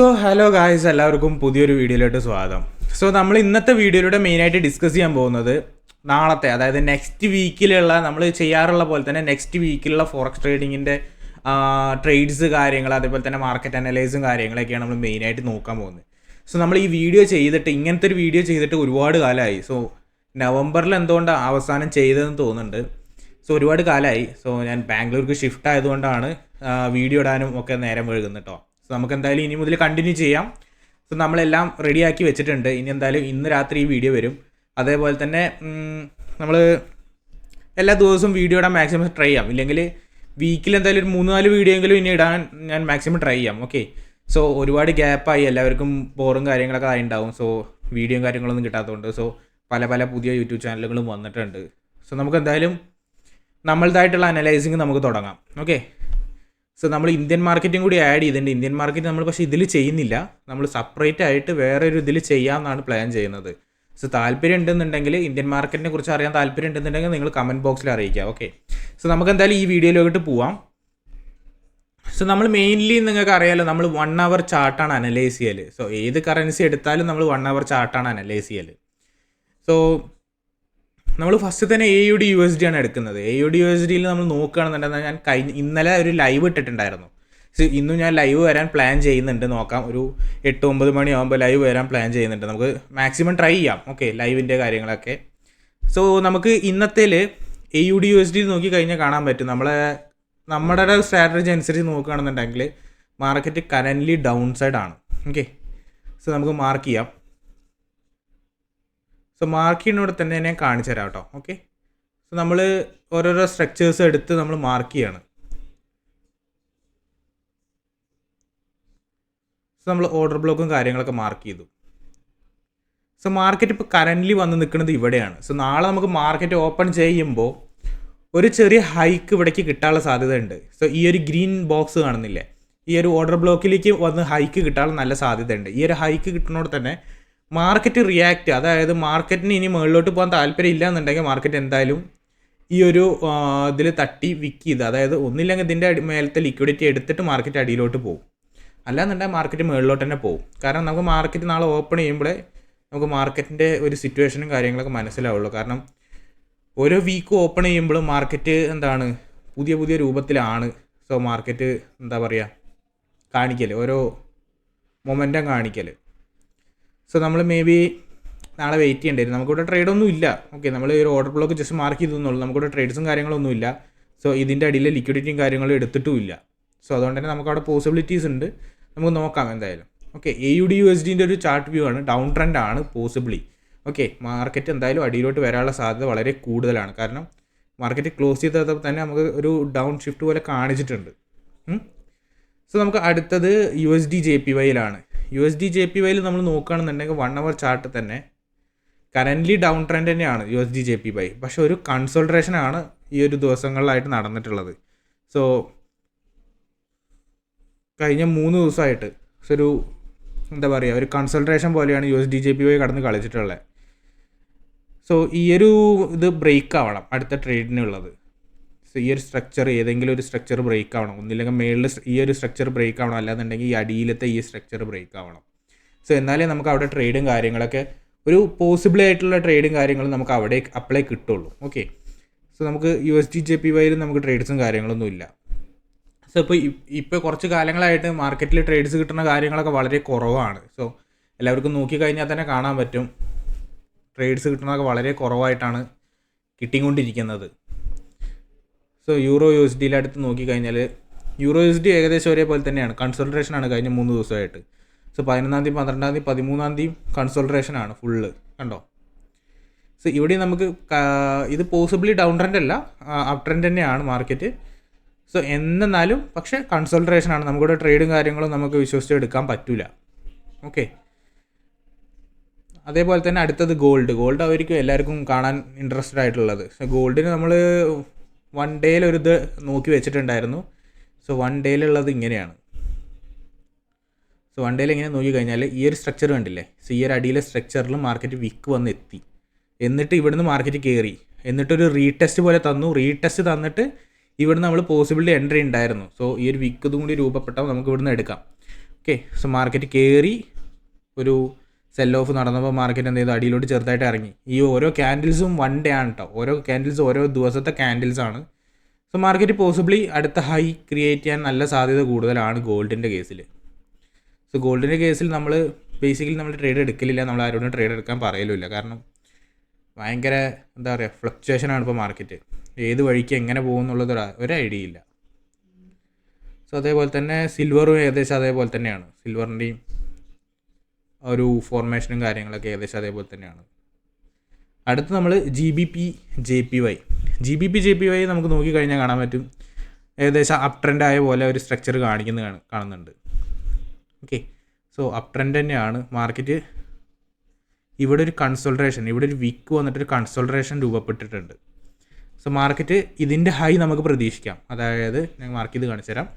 So hello guys, എല്ലാവർക്കും പുതിയൊരു വീഡിയോയിലോട്ട് സ്വാഗതം. സോ നമ്മൾ ഇന്നത്തെ വീഡിയോയിലൂടെ മെയിനായിട്ട് ഡിസ്കസ് ചെയ്യാൻ പോകുന്നത് നാളത്തെ, അതായത് നെക്സ്റ്റ് വീക്കിലുള്ള നമ്മൾ ചെയ്യാറുള്ള പോലെ തന്നെ നെക്സ്റ്റ് വീക്കിലുള്ള ഫോറക്സ് ട്രേഡിങ്ങിൻ്റെ ട്രേഡ്സ് കാര്യങ്ങൾ, അതേപോലെ തന്നെ മാർക്കറ്റ് അനലൈസും കാര്യങ്ങളൊക്കെയാണ് നമ്മൾ മെയിനായിട്ട് നോക്കാൻ പോകുന്നത്. സോ നമ്മൾ ഈ വീഡിയോ ചെയ്തിട്ട്, ഇങ്ങനത്തെ ഒരു വീഡിയോ ചെയ്തിട്ട് ഒരുപാട് കാലമായി. സോ നവംബറിൽ എന്തുകൊണ്ട് അവസാനം ചെയ്തതെന്ന് തോന്നുന്നുണ്ട്. സോ ഒരുപാട് കാലമായി. സോ ഞാൻ ബാംഗ്ലൂർക്ക് ഷിഫ്റ്റ് ആയതുകൊണ്ടാണ് വീഡിയോ ഇടാനും ഒക്കെ നേരം വൈകുന്നത് കേട്ടോ. സോ നമുക്ക് എന്തായാലും ഇനി മുതൽ കണ്ടിന്യൂ ചെയ്യാം. സോ നമ്മളെല്ലാം റെഡിയാക്കി വെച്ചിട്ടുണ്ട്. ഇനി എന്തായാലും ഇന്ന് രാത്രി ഈ വീഡിയോ വരും. അതേപോലെ തന്നെ നമ്മൾ എല്ലാ ദിവസവും വീഡിയോ ഇടാൻ മാക്സിമം ട്രൈ ചെയ്യാം. ഇല്ലെങ്കിൽ വീക്കിൽ എന്തായാലും ഒരു 3-4 വീഡിയോ എങ്കിലും ഇനി ഇടാൻ ഞാൻ മാക്സിമം ട്രൈ ചെയ്യാം. ഓക്കെ. സോ ഒരുപാട് ഗ്യാപ്പായി, എല്ലാവർക്കും ബോറും കാര്യങ്ങളൊക്കെ ആയിട്ടുണ്ടാവും. സോ വീഡിയോയും കാര്യങ്ങളൊന്നും കിട്ടാത്തതുകൊണ്ട്. സോ പല പുതിയ യൂട്യൂബ് ചാനലുകളും വന്നിട്ടുണ്ട്. സോ നമുക്ക് എന്തായാലും നമ്മളതായിട്ടുള്ള അനലൈസിങ് നമുക്ക് തുടങ്ങാം. ഓക്കെ. സോ നമ്മൾ ഇന്ത്യൻ മാർക്കറ്റും കൂടി ആഡ് ചെയ്തിട്ടുണ്ട്. ഇന്ത്യൻ മാർക്കറ്റ് നമ്മൾ പക്ഷേ ഇതിൽ ചെയ്യുന്നില്ല, നമ്മൾ സെപ്പറേറ്റ് ആയിട്ട് വേറെ ഒരു ഇതിൽ ചെയ്യാമെന്നാണ് പ്ലാൻ ചെയ്യുന്നത്. സോ താല്പര്യം ഉണ്ടെന്നുണ്ടെങ്കിൽ, ഇന്ത്യൻ മാർക്കറ്റിനെ കുറിച്ച് അറിയാൻ താല്പര്യം ഉണ്ടെന്നുണ്ടെങ്കിൽ നിങ്ങൾ കമൻറ്റ് ബോക്സിൽ അറിയിക്കുക. ഓക്കെ. സോ നമുക്ക് എന്തായാലും ഈ വീഡിയോയിലോട്ട് പോവാം. സോ നമ്മൾ മെയിൻലി നിങ്ങൾക്ക് അറിയാമല്ലോ, നമ്മൾ 1 hour ചാർട്ടാണ് അനലൈസ് ചെയ്യൽ. സോ ഏത് കറൻസി എടുത്താലും നമ്മൾ 1 hour ചാർട്ടാണ് അനലൈസ് ചെയ്യൽ. സോ നമ്മൾ ഫസ്റ്റ് തന്നെ AUD/USD ആണ് എടുക്കുന്നത്. AUD/USDയിൽ നമ്മൾ നോക്കുകയാണെന്നുണ്ടെങ്കിൽ, ഞാൻ ഇന്നലെ ഒരു ലൈവ് ഇട്ടിട്ടുണ്ടായിരുന്നു. സോ ഇന്നും ഞാൻ ലൈവ് വരാൻ പ്ലാൻ ചെയ്യുന്നുണ്ട്. നോക്കാം, ഒരു 8-9 മണിയാകുമ്പോൾ ലൈവ് വരാൻ പ്ലാൻ ചെയ്യുന്നുണ്ട്. നമുക്ക് മാക്സിമം ട്രൈ ചെയ്യാം. ഓക്കെ, ലൈവിൻ്റെ കാര്യങ്ങളൊക്കെ. സോ നമുക്ക് ഇന്നത്തേൽ AUD/USD നോക്കി കഴിഞ്ഞാൽ കാണാൻ പറ്റും, നമ്മുടെ സ്ട്രാറ്റജി അനുസരിച്ച് നോക്കുകയാണെന്നുണ്ടെങ്കിൽ മാർക്കറ്റ് കറൻ്റ്ലി ഡൗൺ സൈഡ് ആണ്. ഓക്കെ. സോ നമുക്ക് മാർക്ക് ചെയ്യാം. സോ മാർക്ക് ചെയ്യുന്നതോടെ തന്നെ ഞാൻ കാണിച്ചു തരാം കേട്ടോ. ഓക്കെ. സോ നമ്മൾ ഓരോരോ സ്ട്രക്ചേഴ്സ് എടുത്ത് നമ്മൾ മാർക്ക് ചെയ്യാണ്. സോ നമ്മൾ ഓർഡർ ബ്ലോക്കും കാര്യങ്ങളൊക്കെ മാർക്ക് ചെയ്തു. സോ മാർക്കറ്റ് ഇപ്പോൾ കറൻ്റ്ലി വന്ന് നിൽക്കുന്നത് ഇവിടെയാണ്. സോ നാളെ നമുക്ക് മാർക്കറ്റ് ഓപ്പൺ ചെയ്യുമ്പോൾ ഒരു ചെറിയ ഹൈക്ക് ഇവിടേക്ക് കിട്ടാനുള്ള സാധ്യതയുണ്ട്. സോ ഈ ഒരു ഗ്രീൻ ബോക്സ് കാണുന്നില്ലേ, ഈ ഒരു ഓർഡർ ബ്ലോക്കിലേക്ക് വന്ന് ഹൈക്ക് കിട്ടാനുള്ള നല്ല സാധ്യതയുണ്ട്. ഈ ഒരു ഹൈക്ക് കിട്ടുന്നതോടെ തന്നെ മാർക്കറ്റ് റിയാക്റ്റ്, അതായത് മാർക്കറ്റിന് ഇനി മുകളിലോട്ട് പോകാൻ താല്പര്യം ഇല്ല എന്നുണ്ടെങ്കിൽ മാർക്കറ്റ് എന്തായാലും ഈ ഒരു ഇതിൽ തട്ടി വിക്ക് ചെയ്ത്, അതായത് ഒന്നില്ലെങ്കിൽ ഇതിൻ്റെ മേലത്തെ ലിക്വിഡിറ്റി എടുത്തിട്ട് മാർക്കറ്റ് അടിയിലോട്ട് പോകും. അല്ലാന്നുണ്ടെങ്കിൽ മാർക്കറ്റ് മുകളിലോട്ട് തന്നെ പോകും. കാരണം നമുക്ക് മാർക്കറ്റ് നാളെ ഓപ്പൺ ചെയ്യുമ്പോഴേ നമുക്ക് മാർക്കറ്റിൻ്റെ ഒരു സിറ്റുവേഷനും കാര്യങ്ങളൊക്കെ മനസ്സിലാവുള്ളൂ. കാരണം ഓരോ വീക്ക് ഓപ്പൺ ചെയ്യുമ്പോഴും മാർക്കറ്റ് എന്താണ് പുതിയ രൂപത്തിലാണ്. സോ മാർക്കറ്റ് എന്താ പറയുക, കാണിക്കൽ, ഓരോ മൊമെൻറ്റം കാണിക്കൽ. സോ നമ്മൾ മേ ബി നാളെ വെയിറ്റ് ചെയ്യേണ്ടി വരും. നമുക്കിവിടെ ട്രേഡൊന്നും ഇല്ല. ഓക്കെ, നമ്മൾ ഒരു ഓർഡർ ബ്ലോക്ക് ജസ്റ്റ് മാർക്ക് ചെയ്തെന്നുള്ളൂ. നമുക്കിവിടെ ട്രേഡ്സും കാര്യങ്ങളൊന്നും ഇല്ല. സോ ഇതിൻ്റെ അടിയിൽ ലിക്വിഡിറ്റിയും കാര്യങ്ങളും എടുത്തിട്ടും ഇല്ല. സോ അതുകൊണ്ട് തന്നെ നമുക്കവിടെ പോസിബിലിറ്റീസ് ഉണ്ട്. നമുക്ക് നോക്കാം എന്തായാലും. ഓക്കെ, AUD/USDൻ്റെ ഒരു ചാർട്ട് വ്യൂ ആണ്. ഡൗൺ ട്രെൻഡ് ആണ് പോസിബിളി. ഓക്കെ, മാർക്കറ്റ് എന്തായാലും അടിയിലോട്ട് വരാനുള്ള സാധ്യത വളരെ കൂടുതലാണ്. കാരണം മാർക്കറ്റ് ക്ലോസ് ചെയ്തപ്പോൾ തന്നെ നമുക്ക് ഒരു ഡൗൺ ഷിഫ്റ്റ് പോലെ കാണിച്ചിട്ടുണ്ട്. സോ നമുക്ക് അടുത്തത് USD/JPYയിലാണ്. USD/JPYയിൽ നമ്മൾ നോക്കുകയാണെന്നുണ്ടെങ്കിൽ 1 hour ചാർട്ട് തന്നെ കറൻ്റ്ലി ഡൗൺ ട്രെൻഡ് തന്നെയാണ് USD/JPY. പക്ഷേ ഒരു കൺസോൾട്രേഷനാണ് ഈ ഒരു ദിവസങ്ങളിലായിട്ട് നടന്നിട്ടുള്ളത്. സോ കഴിഞ്ഞ 3 ദിവസമായിട്ട് ഒരു എന്താ പറയുക, ഒരു കൺസൾട്രേഷൻ പോലെയാണ് USD/JPY കടന്ന് കളിച്ചിട്ടുള്ളത്. സോ ഈ ഒരു ഇത് ബ്രേക്ക് ആവണം അടുത്ത ട്രേഡിനുള്ളത്. സോ ഈ ഒരു സ്ട്രക്ചർ, ഏതെങ്കിലും ഒരു സ്ട്രക്ചർ ബ്രേക്ക് ആവണം. ഒന്നില്ലെങ്കിൽ മേളിൽ ഈ ഒരു സ്ട്രക്ചർ ബ്രേക്ക് ആവണം, അല്ലാന്നുണ്ടെങ്കിൽ ഈ അടിയിലത്തെ ഈ സ്ട്രക്ചർ ബ്രേക്ക് ആവണം. സോ എന്നാലേ നമുക്ക് അവിടെ ട്രേഡും കാര്യങ്ങളൊക്കെ, ഒരു പോസിബിൾ ആയിട്ടുള്ള ട്രേഡും കാര്യങ്ങളും നമുക്ക് അവിടെ അപ്ലൈ കിട്ടുള്ളൂ. ഓക്കെ. സോ നമുക്ക് USD/JPYയിൽ നമുക്ക് ട്രേഡ്സും കാര്യങ്ങളൊന്നും ഇല്ല. സോ ഇപ്പോൾ കുറച്ച് കാലങ്ങളായിട്ട് മാർക്കറ്റിൽ ട്രേഡ്സ് കിട്ടുന്ന കാര്യങ്ങളൊക്കെ വളരെ കുറവാണ്. സോ എല്ലാവർക്കും നോക്കിക്കഴിഞ്ഞാൽ തന്നെ കാണാൻ പറ്റും, ട്രേഡ്സ് കിട്ടുന്നതൊക്കെ വളരെ കുറവായിട്ടാണ് കിട്ടിക്കൊണ്ടിരിക്കുന്നത്. സോ EUR/USDയിൽ അടുത്ത് നോക്കിക്കഴിഞ്ഞാൽ EUR/USD ഏകദേശം ഒരേപോലെ തന്നെയാണ്. കൺസൾട്രേഷനാണ് കഴിഞ്ഞ 3 ദിവസമായിട്ട്. സോ 11-ാം തീയതി, 12-ാം തീയതി, 13-ാം തീയതി കൺസൾട്രേഷനാണ് ഫുള്ള്. കണ്ടോ? സോ ഇവിടെ നമുക്ക് ഇത് പോസിബിളി ഡൗൺ ട്രെൻഡ് അല്ല, അപ് ട്രെൻഡ് തന്നെയാണ് മാർക്കറ്റ്. സോ എന്നാലും പക്ഷേ കൺസൾട്രേഷനാണ്. നമുക്കിവിടെ ട്രേഡും കാര്യങ്ങളും നമുക്ക് വിശ്വസിച്ച് എടുക്കാൻ പറ്റില്ല. ഓക്കെ. അതേപോലെ തന്നെ അടുത്തത് ഗോൾഡ് ആയിരിക്കും എല്ലാവർക്കും കാണാൻ ഇൻട്രസ്റ്റഡ് ആയിട്ടുള്ളത്. സോ ഗോൾഡിന് നമ്മൾ 1 ഡേയിൽ ഒരു ഇത് നോക്കി വെച്ചിട്ടുണ്ടായിരുന്നു. സോ 1 ഡേയിലുള്ളത് ഇങ്ങനെയാണ്. സോ 1 ഡേയിൽ ഇങ്ങനെ നോക്കിക്കഴിഞ്ഞാൽ ഈ ഒരു സ്ട്രക്ചർ കണ്ടില്ലേ. സോ ഈ ഒരു അടിയിലെ സ്ട്രക്ചറിൽ മാർക്കറ്റ് വിക്ക് വന്ന് എത്തി. എന്നിട്ട് ഇവിടുന്ന് മാർക്കറ്റ് കയറി, എന്നിട്ടൊരു റീടെസ്റ്റ് പോലെ തന്നു. റീടെസ്റ്റ് തന്നിട്ട് ഇവിടുന്ന് നമ്മൾ പോസിബിലിറ്റി എൻട്രി ഉണ്ടായിരുന്നു. സോ ഈ ഒരു വിക്ക് ഇതും കൂടി രൂപപ്പെട്ടാൽ നമുക്ക് ഇവിടുന്ന് എടുക്കാം. ഓക്കെ. സോ മാർക്കറ്റ് കയറി ഒരു സെൽ ഓഫ് നടന്നപ്പോൾ മാർക്കറ്റ് എന്ത് ചെയ്തു, അടിയിലോട്ട് ചെറുതായിട്ട് ഇറങ്ങി. ഈ ഓരോ ക്യാൻഡിൽസും 1 ഡേ ആണ് കേട്ടോ, ഓരോ ക്യാൻഡിൽസും ഓരോ ദിവസത്തെ ക്യാൻഡിൽസ് ആണ്. സോ മാർക്കറ്റ് പോസിബിളി അടുത്ത ഹൈ ക്രിയേറ്റ് ചെയ്യാൻ നല്ല സാധ്യത കൂടുതലാണ് ഗോൾഡിൻ്റെ കേസിൽ. സോ ഗോൾഡിൻ്റെ കേസിൽ നമ്മൾ ബേസിക്കലി നമ്മൾ ട്രേഡ് എടുക്കലില്ല, നമ്മൾ ആരോടും ട്രേഡ് എടുക്കാൻ പറയലുമില്ല. കാരണം ഭയങ്കര എന്താ പറയുക ഫ്ലക്ച്വേഷനാണ് ഇപ്പോൾ മാർക്കറ്റ്, ഏത് വഴിക്ക് എങ്ങനെ പോകുമെന്നുള്ളത് ഒരു ഐഡിയ ഇല്ല. സോ അതേപോലെ തന്നെ സിൽവറും ഏകദേശം അതേപോലെ തന്നെയാണ്, സിൽവറിൻ്റെയും ഒരു ഫോർമേഷനും കാര്യങ്ങളൊക്കെ ഏകദേശം അതേപോലെ തന്നെയാണ്. അടുത്ത് നമ്മൾ GBP JPY നമുക്ക് നോക്കിക്കഴിഞ്ഞാൽ കാണാൻ പറ്റും ഏകദേശം അപ് ട്രെൻഡ് ആയ പോലെ ഒരു സ്ട്രക്ചർ കാണുന്നുണ്ട്. ഓക്കെ. സോ അപ് ട്രെൻഡ് തന്നെയാണ് മാർക്കറ്റ്. ഇവിടെ ഒരു കൺസോൾട്ടേഷൻ, ഇവിടെ ഒരു വിക്ക് വന്നിട്ടൊരു കൺസോൾട്ടേഷൻ രൂപപ്പെട്ടിട്ടുണ്ട്. സോ മാർക്കറ്റ് ഇതിൻ്റെ ഹൈ നമുക്ക് പ്രതീക്ഷിക്കാം. അതായത് ഞാൻ മാർക്ക് ചെയ്ത് കാണിച്ചു തരാം.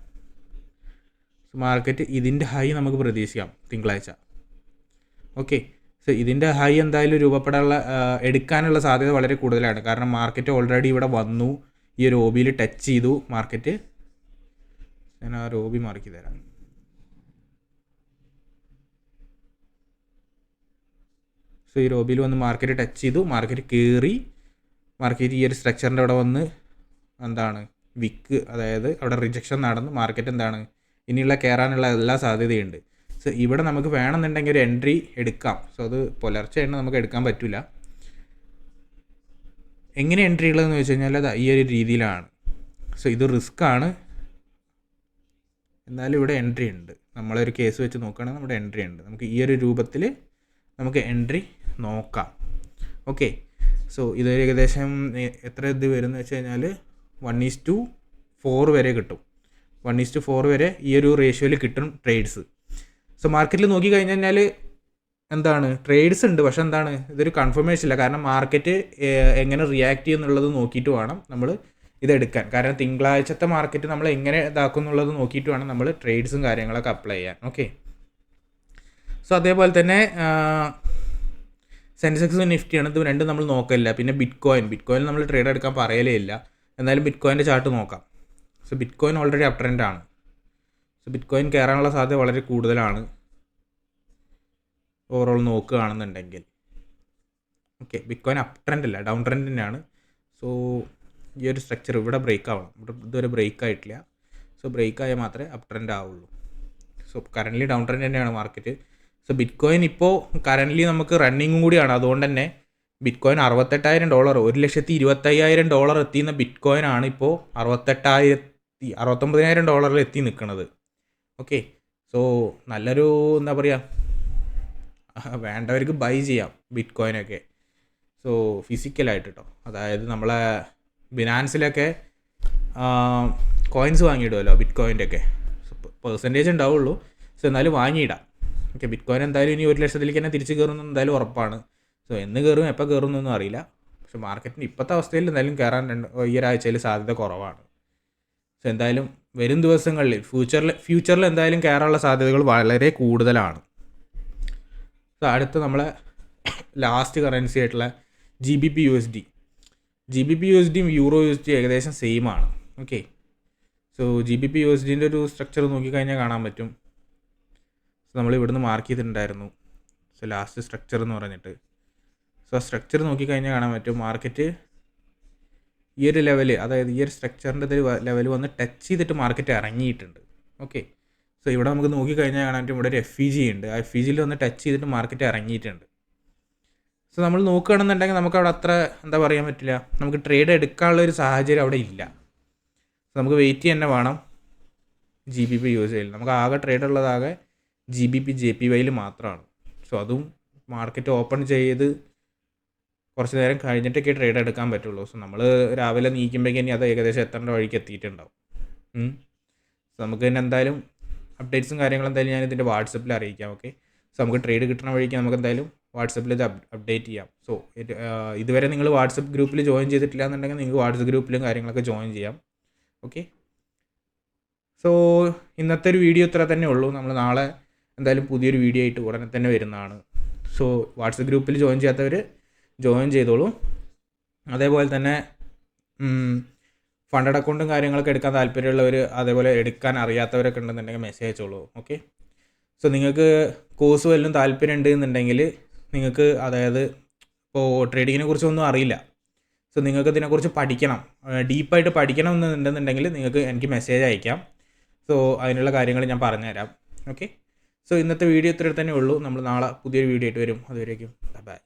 സോ മാർക്കറ്റ് ഇതിൻ്റെ ഹൈ നമുക്ക് പ്രതീക്ഷിക്കാം തിങ്കളാഴ്ച. ഓക്കെ. സോ ഇതിൻ്റെ ഹൈ എന്തായാലും എടുക്കാനുള്ള സാധ്യത വളരെ കൂടുതലാണ്. കാരണം മാർക്കറ്റ് ഓൾറെഡി ഇവിടെ വന്നു, ഈ ഒരു OBയിൽ ടച്ച് ചെയ്തു മാർക്കറ്റ്. ഞാൻ ആ ഒരു OB മാർക്ക് ചെയ്ത് തരാം. സോ ഈ OBയിൽ വന്ന് മാർക്കറ്റ് ടച്ച് ചെയ്തു, മാർക്കറ്റ് കയറി, മാർക്കറ്റ് ഈ ഒരു സ്ട്രക്ചറിൻ്റെ അവിടെ വന്ന് എന്താണ് വിക്ക്, അതായത് അവിടെ റിജക്ഷൻ നടന്ന് മാർക്കറ്റ് എന്താണ് ഇനിയുള്ള കയറാനുള്ള എല്ലാ സാധ്യതയുണ്ട്. സോ ഇവിടെ നമുക്ക് വേണമെന്നുണ്ടെങ്കിൽ ഒരു എൻട്രി എടുക്കാം. സോ അത് പുലർച്ചെയാണ് നമുക്ക് എടുക്കാൻ പറ്റില്ല. എങ്ങനെ എൻട്രി ഉള്ളതെന്ന് വെച്ച് കഴിഞ്ഞാൽ അത് ഈ ഒരു രീതിയിലാണ്. സോ ഇത് റിസ്ക് ആണ്, എന്നാലും ഇവിടെ എൻട്രി ഉണ്ട്. നമ്മളൊരു കേസ് വെച്ച് നോക്കുകയാണെങ്കിൽ നമ്മുടെ എൻട്രി ഉണ്ട്. നമുക്ക് ഈ ഒരു രൂപത്തിൽ നമുക്ക് എൻട്രി നോക്കാം. ഓക്കെ. സോ ഇത് ഏകദേശം എത്ര ഇത് വരുമെന്ന് വെച്ച് കഴിഞ്ഞാൽ 1:4 വരെ കിട്ടും. 1:4 വരെ ഈ ഒരു റേഷ്യോയിൽ കിട്ടും ട്രേഡ്സ്. സോ മാർക്കറ്റിൽ നോക്കിക്കഴിഞ്ഞാൽ എന്താണ് ട്രേഡ്സ് ഉണ്ട്, പക്ഷെ എന്താണ് ഇതൊരു കൺഫർമേഷൻ ഇല്ല. കാരണം മാർക്കറ്റ് എങ്ങനെ റിയാക്ട് ചെയ്യുന്നുള്ളത് നോക്കിയിട്ട് വേണം നമ്മൾ ഇതെടുക്കാൻ. കാരണം തിങ്കളാഴ്ചത്തെ മാർക്കറ്റ് നമ്മൾ എങ്ങനെ ഇതാക്കും എന്നുള്ളത് നോക്കിയിട്ട് വേണം നമ്മൾ ട്രേഡ്സും കാര്യങ്ങളൊക്കെ അപ്ലൈ ചെയ്യാൻ. ഓക്കെ. സോ അതേപോലെ തന്നെ സെൻസെക്സും നിഫ്റ്റിയാണ്, ഇത് രണ്ടും നമ്മൾ നോക്കില്ല. പിന്നെ ബിറ്റ്കോയിൻ നമ്മൾ ട്രേഡ് എടുക്കാൻ പറയലേ ഇല്ല. എന്നാലും ബിറ്റ്കോയിൻ്റെ ചാർട്ട് നോക്കാം. So bitcoin already up trend ആണ്. സോ ബിറ്റ്കോയിൻ കയറാനുള്ള സാധ്യത വളരെ കൂടുതലാണ് ഓവറോൾ നോക്കുകയാണെന്നുണ്ടെങ്കിൽ. ഓക്കെ. ബിറ്റ്കോയിൻ അപ് ട്രെൻഡ് അല്ല, ഡൗൺ ട്രെൻഡ് തന്നെയാണ്. സോ ഈ ഒരു സ്ട്രക്ചർ ഇവിടെ ബ്രേക്ക് ആവണം. ഇതുവരെ ബ്രേക്ക് ആയിട്ടില്ല. സോ ബ്രേക്ക് ആയാൽ മാത്രമേ അപ് ട്രെൻഡ് ആവുള്ളൂ. സോ കറൻ്റ്ലി ഡൗൺ ട്രെൻഡ് തന്നെയാണ് മാർക്കറ്റ്. സോ ബിറ്റ്കോയിൻ ഇപ്പോൾ കറൻ്റ്ലി നമുക്ക് റണ്ണിങ്ങും കൂടിയാണ്. അതുകൊണ്ട് തന്നെ ബിറ്റ്കോയിൻ $68,000, $1,25,000 എത്തിയുന്ന ബിറ്റ്കോയിൻ ആണ് ഇപ്പോൾ $69,000 എത്തി നിൽക്കുന്നത്. ഓക്കെ. സോ നല്ലൊരു എന്താ പറയുക, വേണ്ടവർക്ക് ബൈ ചെയ്യാം ബിറ്റ്കോയിനൊക്കെ. സോ ഫിസിക്കലായിട്ട് കേട്ടോ, അതായത് നമ്മളെ ബിനാൻസിലൊക്കെ കോയിൻസ് വാങ്ങിയിടുമല്ലോ ബിറ്റ്കോയിൻ്റെ ഒക്കെ. സോ പെർസെൻറ്റേജ് ഉണ്ടാവുള്ളൂ, സോ എന്നാലും വാങ്ങിയിടാം. ഓക്കെ. ബിറ്റ്കോയിൻ എന്തായാലും ഇനി 1,00,000 തന്നെ തിരിച്ച് കയറുമെന്ന് എന്തായാലും ഉറപ്പാണ്. സോ എന്ന് കയറും എപ്പോൾ കയറുമെന്നൊന്നും അറിയില്ല. പക്ഷെ മാർക്കറ്റിന് ഇപ്പോഴത്തെ അവസ്ഥയിൽ എന്തായാലും കയറാൻ ഈ ഒരാഴ്ചയിൽ സാധ്യത കുറവാണ്. സോ എന്തായാലും വരും ദിവസങ്ങളിൽ ഫ്യൂച്ചറിൽ എന്തായാലും കയറാനുള്ള സാധ്യതകൾ വളരെ കൂടുതലാണ്. സോ അടുത്ത് നമ്മളെ ലാസ്റ്റ് കറൻസി ആയിട്ടുള്ള GBP USD യൂറോ USD ഏകദേശം സെയിം ആണ്. ഓക്കെ. സോ GBP USDൻ്റെ ഒരു സ്ട്രക്ചർ നോക്കിക്കഴിഞ്ഞാൽ കാണാൻ പറ്റും. സോ നമ്മൾ ഇവിടുന്ന് മാർക്ക് ചെയ്തിട്ടുണ്ടായിരുന്നു. സോ ലാസ്റ്റ് സ്ട്രക്ചർ എന്ന് പറഞ്ഞിട്ട്. സോ ആ സ്ട്രക്ചർ നോക്കിക്കഴിഞ്ഞാൽ കാണാൻ പറ്റും മാർക്കറ്റ് ഈ ഒരു ലെവൽ, അതായത് ഈ ഒരു സ്ട്രക്ചറിൻ്റെ ലെവൽ വന്ന് ടച്ച് ചെയ്തിട്ട് മാർക്കറ്റ് ഇറങ്ങിയിട്ടുണ്ട്. ഓക്കെ. സോ ഇവിടെ നമുക്ക് നോക്കിക്കഴിഞ്ഞാൽ കാണാൻ പറ്റും ഇവിടെ ഒരു FEG ഉണ്ട്. ആ FEGയിൽ വന്ന് ടച്ച് ചെയ്തിട്ട് മാർക്കറ്റ് ഇറങ്ങിയിട്ടുണ്ട്. സോ നമ്മൾ നോക്കുകയാണെന്നുണ്ടെങ്കിൽ നമുക്ക് അവിടെ അത്ര എന്താ പറയാൻ പറ്റില്ല, നമുക്ക് ട്രേഡ് എടുക്കാനുള്ള ഒരു സാഹചര്യം അവിടെ ഇല്ല. സോ നമുക്ക് വെയിറ്റ് തന്നെ വേണം GBP USDയിൽ. നമുക്ക് ആകെ ട്രേഡ് ഉള്ളതാകെ GBP JPYയിൽ മാത്രമാണ്. സോ അതും മാർക്കറ്റ് ഓപ്പൺ ചെയ്ത് കുറച്ച് നേരം കഴിഞ്ഞിട്ടൊക്കെ ട്രേഡ് എടുക്കാൻ പറ്റുള്ളൂ. സോ നമ്മൾ രാവിലെ നീക്കുമ്പോഴേക്കും അത് ഏകദേശം എത്തേണ്ട വഴിക്ക് എത്തിയിട്ടുണ്ടാവും. സോ നമുക്ക് തന്നെ എന്തായാലും അപ്ഡേറ്റ്സും കാര്യങ്ങളും എന്തായാലും ഞാൻ ഇതിൻ്റെ വാട്സപ്പിൽ അറിയിക്കാം. ഓക്കെ. സോ നമുക്ക് ട്രേഡ് കിട്ടുന്ന വഴിക്ക് നമുക്ക് എന്തായാലും വാട്സപ്പിൽ ഇത് അപ്ഡേറ്റ് ചെയ്യാം. സോ ഇതുവരെ നിങ്ങൾ വാട്സപ്പ് ഗ്രൂപ്പിൽ ജോയിൻ ചെയ്തിട്ടില്ല എന്നുണ്ടെങ്കിൽ നിങ്ങൾക്ക് വാട്സപ്പ് ഗ്രൂപ്പിലും കാര്യങ്ങളൊക്കെ ജോയിൻ ചെയ്യാം. ഓക്കെ. സോ ഇന്നത്തെ ഒരു വീഡിയോ ഇത്ര തന്നെ ഉള്ളൂ. നമ്മൾ നാളെ എന്തായാലും പുതിയൊരു വീഡിയോ ആയിട്ട് ഉടനെ തന്നെ വരുന്നതാണ്. സോ വാട്സപ്പ് ഗ്രൂപ്പിൽ ജോയിൻ ചെയ്യാത്തവർ ജോയിൻ ചെയ്തോളൂ. അതേപോലെ തന്നെ ഫണ്ടഡ് അക്കൗണ്ടും കാര്യങ്ങളൊക്കെ എടുക്കാൻ താല്പര്യമുള്ളവർ, അതേപോലെ എടുക്കാൻ അറിയാത്തവരൊക്കെ ഉണ്ടെന്നുണ്ടെങ്കിൽ മെസ്സേജ് അയച്ചോളൂ. ഓക്കെ. സോ നിങ്ങൾക്ക് കോഴ്സ് വല്ലതും താല്പര്യം ഉണ്ട് എന്നുണ്ടെങ്കിൽ നിങ്ങൾക്ക് അതായത് ഇപ്പോൾ ട്രേഡിങ്ങിനെ കുറിച്ചൊന്നും അറിയില്ല, സോ നിങ്ങൾക്ക് ഇതിനെക്കുറിച്ച് പഠിക്കണം, ഡീപ്പായിട്ട് പഠിക്കണം എന്നുണ്ടെന്നുണ്ടെങ്കിൽ നിങ്ങൾക്ക് എനിക്ക് മെസ്സേജ് അയക്കാം. സോ അതിനുള്ള കാര്യങ്ങൾ ഞാൻ പറഞ്ഞുതരാം. ഓക്കെ, സോ ഇന്നത്തെ വീഡിയോ ഇത്ര തന്നെ ഉള്ളൂ. നമ്മൾ നാളെ പുതിയൊരു വീഡിയോ ആയിട്ട് വരും. അതുവരേക്കും ബൈ.